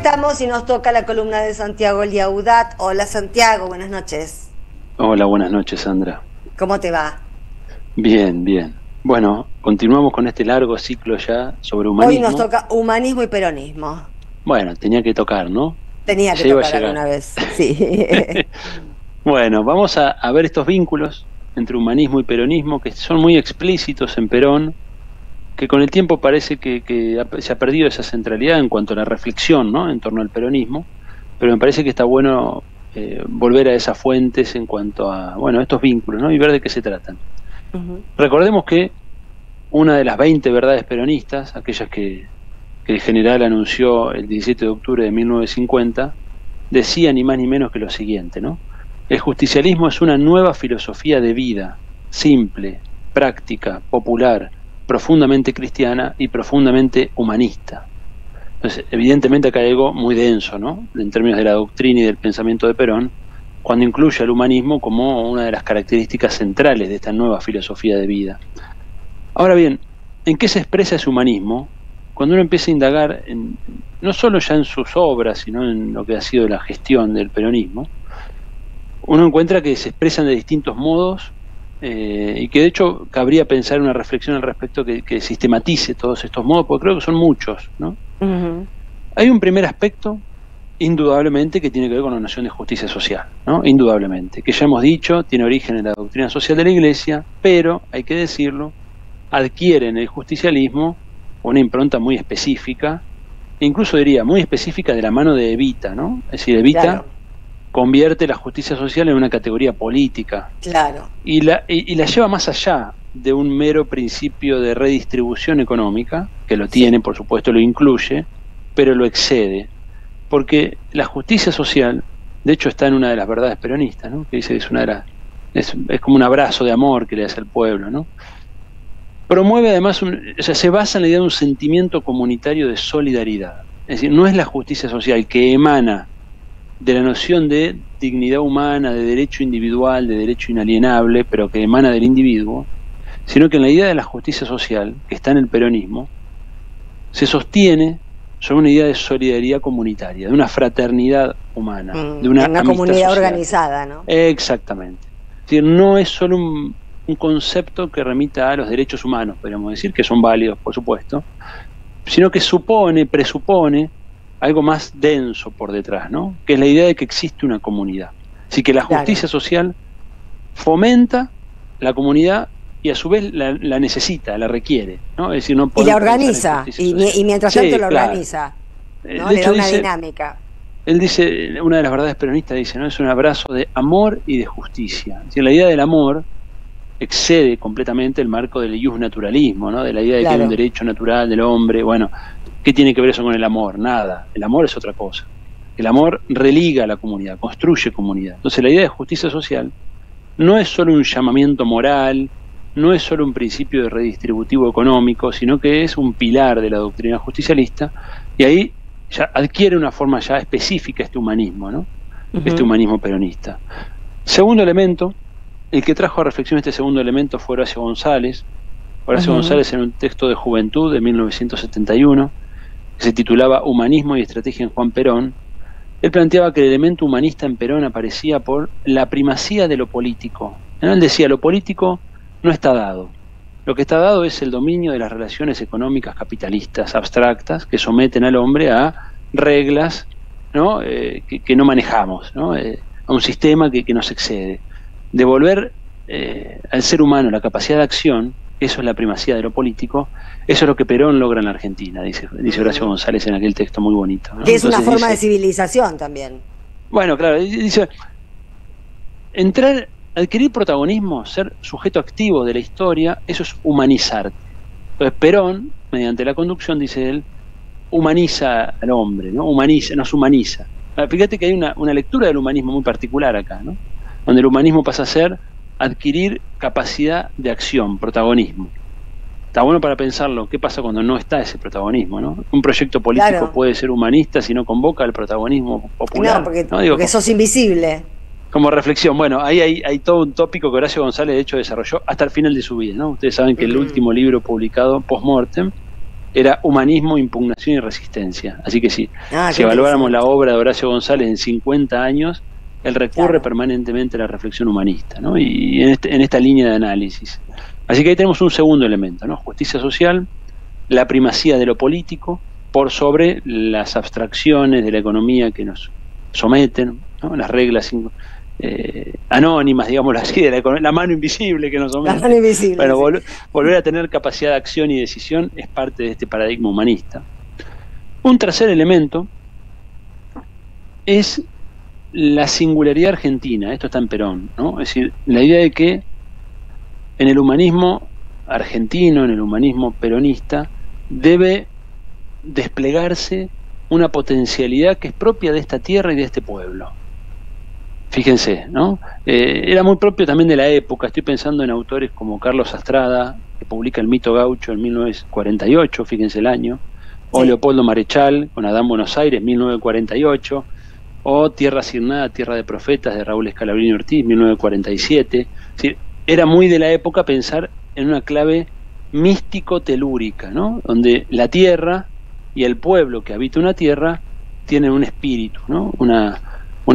estamos y nos toca la columna de Santiago Eliaudat. Hola Santiago, buenas noches. Hola, buenas noches, Sandra. ¿Cómo te va? Bien, bien. Bueno, continuamos con este largo ciclo ya sobre Hoy nos humanismo. toca humanismo y peronismo. Bueno, tenía que tocar, ¿no? Tenía que Ya iba a tocar llegar. alguna vez, sí. Bueno, vamos a ver estos vínculos entre humanismo y peronismo que son muy explícitos en Perón, que con el tiempo parece que se ha perdido esa centralidad en cuanto a la reflexión, ¿no?, en torno al peronismo, pero me parece que está bueno volver a esas fuentes en cuanto a, bueno, estos vínculos, ¿no?, y ver de qué se tratan. Ujú. Recordemos que una de las 20 verdades peronistas, aquellas que el general anunció el 17 de octubre de 1950, decía ni más ni menos que lo siguiente, ¿no? El justicialismo es una nueva filosofía de vida, simple, práctica, popular, profundamente cristiana y profundamente humanista. Entonces, evidentemente acá hay algo muy denso, ¿no?, en términos de la doctrina y del pensamiento de Perón, cuando incluye al humanismo como una de las características centrales de esta nueva filosofía de vida. Ahora bien, ¿en qué se expresa ese humanismo? Cuando uno empieza a indagar, no solo ya en sus obras, sino en lo que ha sido la gestión del peronismo, uno encuentra que se expresan de distintos modos y que de hecho cabría pensar una reflexión al respecto que sistematice todos estos modos, porque creo que son muchos, ¿no? Ujú. Hay un primer aspecto, indudablemente, que tiene que ver con la noción de justicia social, ¿no? Indudablemente, que ya hemos dicho, tiene origen en la doctrina social de la Iglesia, pero, hay que decirlo, adquiere en el justicialismo una impronta muy específica, e incluso diría muy específica de la mano de Evita, ¿no? Es decir, Evita Claro, convierte la justicia social en una categoría política claro. y la lleva más allá de un mero principio de redistribución económica, que lo Sí. tiene, por supuesto, lo incluye, pero lo excede, porque la justicia social, de hecho, está en una de las verdades peronistas, ¿no?, que dice que es una de las, es como un abrazo de amor que le hace al pueblo, ¿no? Promueve además, o sea, se basa en la idea de un sentimiento comunitario de solidaridad. Es decir, no es la justicia social que emana de la noción de dignidad humana, de derecho individual, de derecho inalienable, pero que emana del individuo, sino que en la idea de la justicia social, que está en el peronismo, se sostiene sobre una idea de solidaridad comunitaria, de una fraternidad humana, de En una una amistad comunidad social. organizada, ¿no? Exactamente. Es decir, no es solo un concepto que remita a los derechos humanos, podríamos decir, que son válidos, por supuesto, sino que presupone algo más denso por detrás, ¿no?, que es la idea de que existe una comunidad. Así que la Claro. justicia social fomenta la comunidad y a su vez la necesita, la requiere, ¿no? Es decir, no Y la podemos pensar en organiza, justicia social. y mientras tanto Sí, la claro. organiza, ¿no? De Le da hecho una dice, dinámica. él dice, una de las verdades peronistas dice, ¿no?, es un abrazo de amor y de justicia. Es decir, la idea del amor excede completamente el marco del iusnaturalismo, ¿no?, de la idea de que hay un Claro. derecho natural del hombre. Bueno, ¿qué tiene que ver eso con el amor? Nada. El amor es otra cosa. El amor religa a la comunidad, construye comunidad. Entonces la idea de justicia social no es solo un llamamiento moral, no es solo un principio de redistributivo económico, sino que es un pilar de la doctrina justicialista, y ahí ya adquiere una forma ya específica este humanismo, ¿no?, este Ujú. humanismo peronista. Segundo elemento, el que trajo a reflexión este segundo elemento fue Horacio González. Horacio Ujú. González, en un texto de Juventud de 1971, que se titulaba Humanismo y Estrategia en Juan Perón, él planteaba que el elemento humanista en Perón aparecía por la primacía de lo político. Él decía, lo político no está dado. Lo que está dado es el dominio de las relaciones económicas capitalistas abstractas que someten al hombre a reglas, ¿no?, que no manejamos, ¿no?, a un sistema que nos excede. Devolver al ser humano la capacidad de acción, eso es la primacía de lo político, eso es lo que Perón logra en la Argentina, dice Horacio Mm. González en aquel texto muy bonito, ¿no? Que es una Entonces forma de dice, civilización también. bueno, claro, dice, entrar, adquirir protagonismo, ser sujeto activo de la historia, eso es humanizarte. Entonces Perón, mediante la conducción, dice él, humaniza al hombre, ¿no? Nos humaniza. Fíjate que hay una lectura del humanismo muy particular acá, ¿no?, donde el humanismo pasa a ser adquirir capacidad de acción, protagonismo. Está bueno para pensarlo, ¿qué pasa cuando no está ese protagonismo, ¿no? Un proyecto político Claro. puede ser humanista si no convoca el protagonismo No, popular, porque, ¿no? Digo, porque sos invisible. como reflexión. Bueno, ahí hay todo un tópico que Horacio González de hecho desarrolló hasta el final de su vida, ¿no? Ustedes saben que el Mm. último libro publicado post-mortem era humanismo, impugnación y resistencia. Así que sí, si qué evaluáramos la interesante. obra de Horacio González en 50 años, él recurre Claro. permanentemente a la reflexión humanista, ¿no? Y en esta línea de análisis. Así que ahí tenemos un segundo elemento, ¿no? Justicia social, la primacía de lo político por sobre las abstracciones de la economía que nos someten, ¿no? Las reglas anónimas, digámoslo así, de la mano invisible que nos La mano somete. invisible, Bueno, sí. volver a tener capacidad de acción y decisión es parte de este paradigma humanista. Un tercer elemento es la singularidad argentina, esto está en Perón, ¿no? Es decir, la idea de que en el humanismo argentino, en el humanismo peronista, debe desplegarse una potencialidad que es propia de esta tierra y de este pueblo. Fíjense, ¿no? Era muy propio también de la época. Estoy pensando en autores como Carlos Astrada, que publica El mito gaucho en 1948, fíjense el año, o Sí. Leopoldo Marechal con Adán Buenos Aires, 1948, o Tierra asignada, Tierra de Profetas de Raúl Scalabrini Ortiz, 1947. Es decir, era muy de la época pensar en una clave místico-telúrica, ¿no? Donde la tierra y el pueblo que habita una tierra tienen un espíritu, ¿no? Una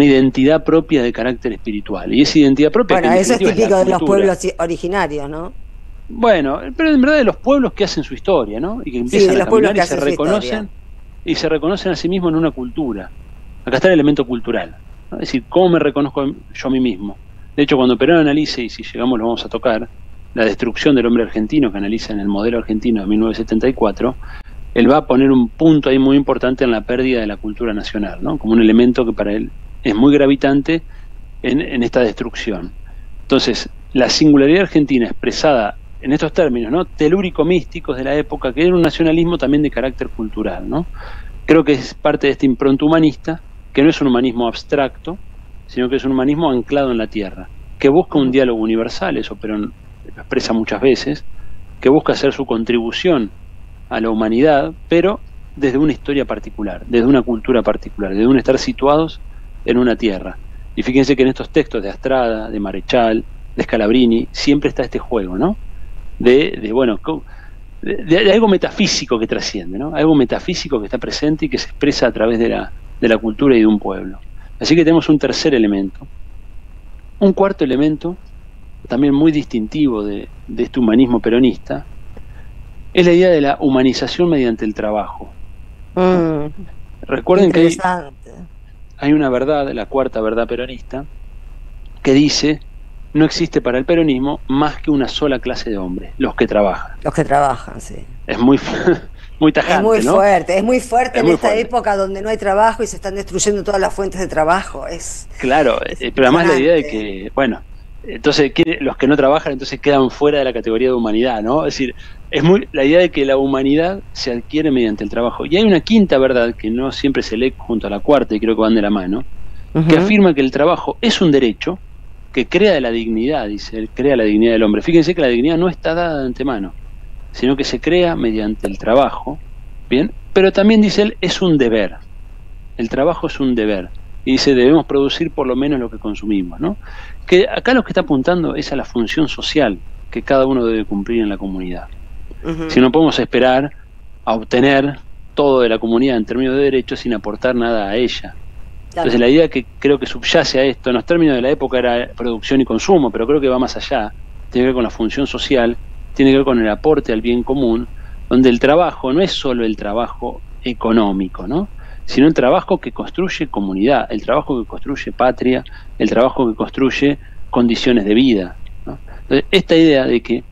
identidad propia de carácter espiritual. Y esa identidad propia, que Bueno, en eso es definitiva es la típico de los cultura. pueblos originarios, ¿no? Bueno, pero en verdad de los pueblos que hacen su historia, ¿no? Y que Sí, de empiezan a los pueblos caminar que hacen su historia. y se reconocen a sí mismos en una cultura. Acá está el elemento cultural, ¿no? Es decir, ¿cómo me reconozco yo a mí mismo? De hecho, cuando Perón analice, y si llegamos lo vamos a tocar, la destrucción del hombre argentino, que analiza en el modelo argentino de 1974, él va a poner un punto ahí muy importante en la pérdida de la cultura nacional, ¿no? Como un elemento que para él es muy gravitante en esta destrucción. Entonces, la singularidad argentina expresada en estos términos, ¿no? Telúrico-místicos de la época, que era un nacionalismo también de carácter cultural, ¿no? Creo que es parte de este impronta humanista, que no es un humanismo abstracto, sino que es un humanismo anclado en la tierra, que busca un diálogo universal, eso Perón lo expresa muchas veces, que busca hacer su contribución a la humanidad, pero desde una historia particular, desde una cultura particular, desde un estar situados en una tierra. Y fíjense que en estos textos de Astrada, de Marechal, de Scalabrini, siempre está este juego, ¿no? Bueno, de algo metafísico que trasciende, ¿no? Algo metafísico que está presente y que se expresa a través de la cultura y de un pueblo. Así que tenemos un tercer elemento. Un cuarto elemento, también muy distintivo de este humanismo peronista, es la idea de la humanización mediante el trabajo, ¿no? Qué Recuerden que interesante. hay una verdad, la cuarta verdad peronista, que dice: no existe para el peronismo más que una sola clase de hombres, los que trabajan. Los que trabajan, sí. Es muy, muy tajante, ¿no? Es muy fuerte Es en muy esta fuerte. época donde no hay trabajo y se están destruyendo todas las fuentes de trabajo. Claro, Es pero además la idea de impresionante. que, bueno, entonces los que no trabajan entonces quedan fuera de la categoría de humanidad, ¿no? Es decir, es muy la idea de que la humanidad se adquiere mediante el trabajo. Y hay una quinta verdad que no siempre se lee junto a la cuarta, y creo que van de la mano, que Ujú. afirma que el trabajo es un derecho que crea la dignidad, dice él, crea la dignidad del hombre. Fíjense que la dignidad no está dada de antemano, sino que se crea mediante el trabajo, ¿bien? Pero también, dice él, es un deber. El trabajo es un deber. Y dice, debemos producir por lo menos lo que consumimos, ¿no? Que acá lo que está apuntando es a la función social que cada uno debe cumplir en la comunidad. Si Ujú. no podemos esperar a obtener todo de la comunidad en términos de derechos sin aportar nada a ella. Entonces Claro. la idea que creo que subyace a esto, en los términos de la época era producción y consumo, pero creo que va más allá, tiene que ver con la función social, tiene que ver con el aporte al bien común, donde el trabajo no es solo el trabajo económico, ¿no? Sino el trabajo que construye comunidad, el trabajo que construye patria, el trabajo que construye condiciones de vida, ¿no? Entonces, esta idea de que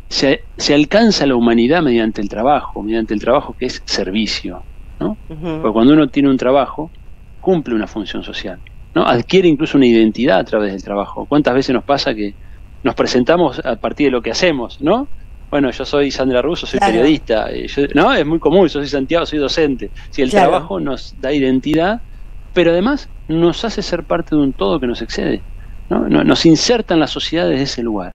se alcanza la humanidad mediante el trabajo que es servicio, ¿no? Porque Ujú. cuando uno tiene un trabajo, cumple una función social, ¿no? Adquiere incluso una identidad a través del trabajo. ¿Cuántas veces nos pasa que nos presentamos a partir de lo que hacemos, ¿no? Bueno, yo soy Sandra Russo, soy Claro, periodista, ¿no? Es muy común, yo soy Santiago, soy docente. Si el claro. trabajo nos da identidad, pero además nos hace ser parte de un todo que nos excede, ¿no? Nos inserta en la sociedad desde ese lugar.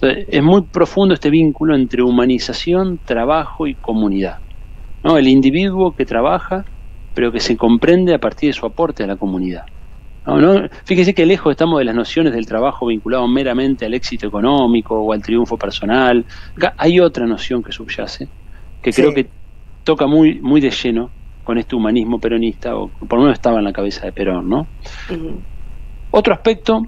Entonces, es muy profundo este vínculo entre humanización, trabajo y comunidad, ¿no? El individuo que trabaja, pero que se comprende a partir de su aporte a la comunidad. ¿No? Fíjese que lejos estamos de las nociones del trabajo vinculado meramente al éxito económico o al triunfo personal. Acá hay otra noción que subyace, que creo que toca muy, muy de lleno con este humanismo peronista, o por lo menos estaba en la cabeza de Perón, ¿no? Otro aspecto,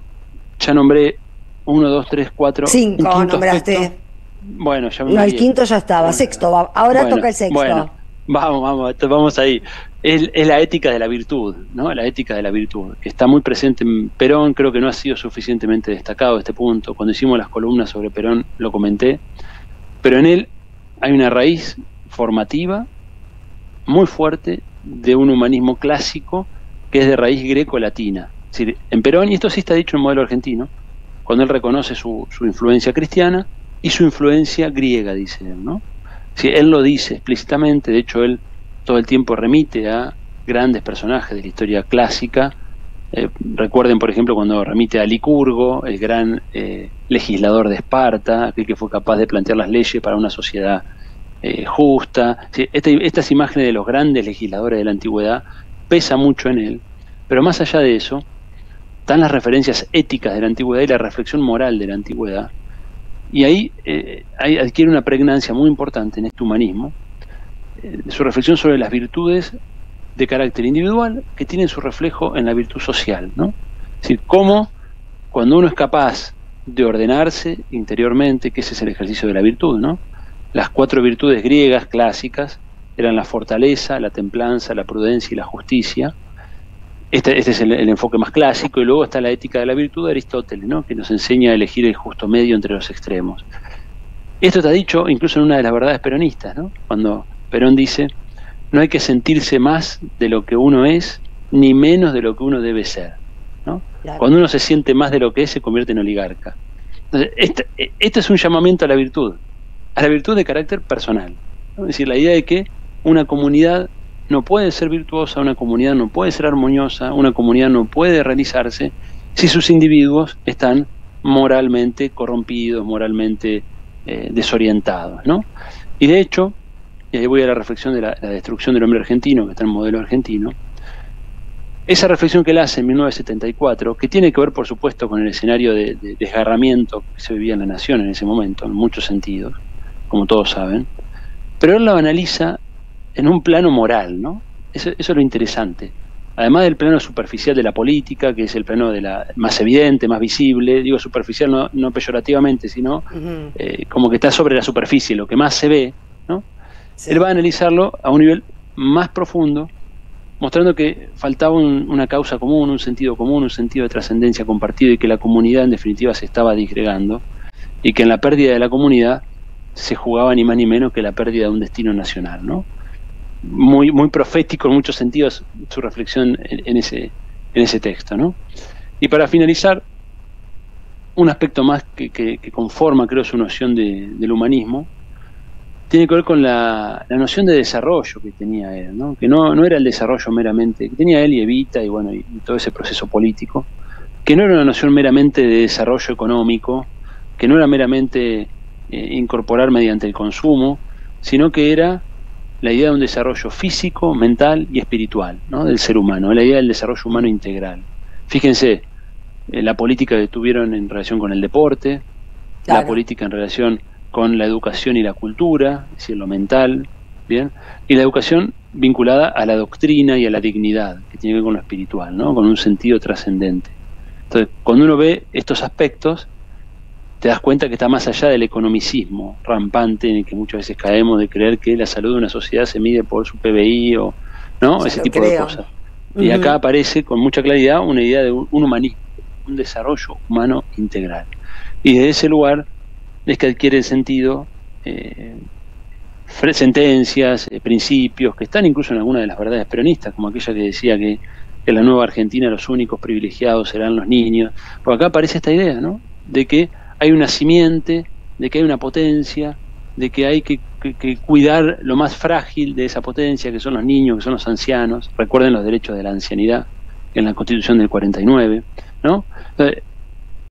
ya nombré 1, 2, 3, 4... 5 nombraste. Aspecto, bueno, ya me No, el quinto ya estaba, sexto, ahora toca el sexto. Bueno, vamos ahí. Es la ética de la virtud, ¿no? La ética de la virtud, que está muy presente en Perón. Creo que no ha sido suficientemente destacado este punto. Cuando hicimos las columnas sobre Perón lo comenté, pero en él hay una raíz formativa muy fuerte de un humanismo clásico que es de raíz greco-latina. Es decir, en Perón, y esto sí está dicho en el modelo argentino, cuando él reconoce su influencia cristiana y su influencia griega, dice él, ¿no? Sí, él lo dice explícitamente. De hecho, él todo el tiempo remite a grandes personajes de la historia clásica. Recuerden, por ejemplo, cuando remite a Licurgo, el gran legislador de Esparta, aquel que fue capaz de plantear las leyes para una sociedad justa. Sí, estas imágenes de los grandes legisladores de la antigüedad pesa mucho en él, pero más allá de eso, están las referencias éticas de la antigüedad y la reflexión moral de la antigüedad. Y ahí adquiere una pregnancia muy importante en este humanismo, su reflexión sobre las virtudes de carácter individual que tienen su reflejo en la virtud social, ¿no? Es decir, cómo cuando uno es capaz de ordenarse interiormente, que ese es el ejercicio de la virtud, ¿no? Las 4 virtudes griegas clásicas eran la fortaleza, la templanza, la prudencia y la justicia. Este es el enfoque más clásico, y luego está la ética de la virtud de Aristóteles, ¿no? Que nos enseña a elegir el justo medio entre los extremos. Esto está dicho incluso en una de las verdades peronistas, ¿no? Cuando Perón dice: no hay que sentirse más de lo que uno es, ni menos de lo que uno debe ser, ¿no? Claro. Cuando uno se siente más de lo que es, se convierte en oligarca. Entonces, este es un llamamiento a la virtud de carácter personal, ¿no? Es decir, la idea de que una comunidad no puede ser virtuosa, una comunidad no puede ser armoniosa, una comunidad no puede realizarse si sus individuos están moralmente corrompidos, moralmente desorientados, ¿no? Y de hecho, y ahí voy a la reflexión de la destrucción del hombre argentino, que está en el modelo argentino, esa reflexión que él hace en 1974, que tiene que ver, por supuesto, con el escenario de desgarramiento que se vivía en la nación en ese momento, en muchos sentidos, como todos saben, pero él lo analiza en un plano moral, ¿no? Eso es lo interesante. Además del plano superficial de la política, que es el plano de la más evidente, más visible, digo superficial no peyorativamente, sino como que está sobre la superficie, lo que más se ve, ¿no? Sí. Él va a analizarlo a un nivel más profundo, mostrando que faltaba una causa común, un sentido de trascendencia compartido, y que la comunidad en definitiva se estaba disgregando, y que en la pérdida de la comunidad se jugaba ni más ni menos que la pérdida de un destino nacional, ¿no? Muy, muy profético en muchos sentidos su reflexión en ese texto, ¿no? Y para finalizar, un aspecto más que conforma, creo, su noción del humanismo, tiene que ver con la noción de desarrollo que tenía él, ¿no? Que no era el desarrollo meramente, que tenía él y Evita y bueno, y todo ese proceso político, que no era una noción meramente de desarrollo económico, que no era meramente incorporar mediante el consumo, sino que era la idea de un desarrollo físico, mental y espiritual, ¿no? Del ser humano, la idea del desarrollo humano integral. Fíjense, la política que tuvieron en relación con el deporte, claro, la política en relación con la educación y la cultura, es decir, lo mental, ¿bien? Y la educación vinculada a la doctrina y a la dignidad, que tiene que ver con lo espiritual, ¿no? Con un sentido trascendente. Entonces, cuando uno ve estos aspectos, te das cuenta que está más allá del economicismo rampante en el que muchas veces caemos, de creer que la salud de una sociedad se mide por su PBI o ¿no? Ese tipo de cosas. Y acá aparece con mucha claridad una idea de un humanismo, un desarrollo humano integral. Y desde ese lugar es que adquiere el sentido sentencias, principios que están incluso en algunas de las verdades peronistas, como aquella que decía que en la nueva Argentina los únicos privilegiados serán los niños. Porque acá aparece esta idea, ¿no? De que hay una simiente, de que hay una potencia, de que hay que cuidar lo más frágil de esa potencia, que son los niños, que son los ancianos. Recuerden los derechos de la ancianidad en la Constitución del 49, ¿no? Entonces,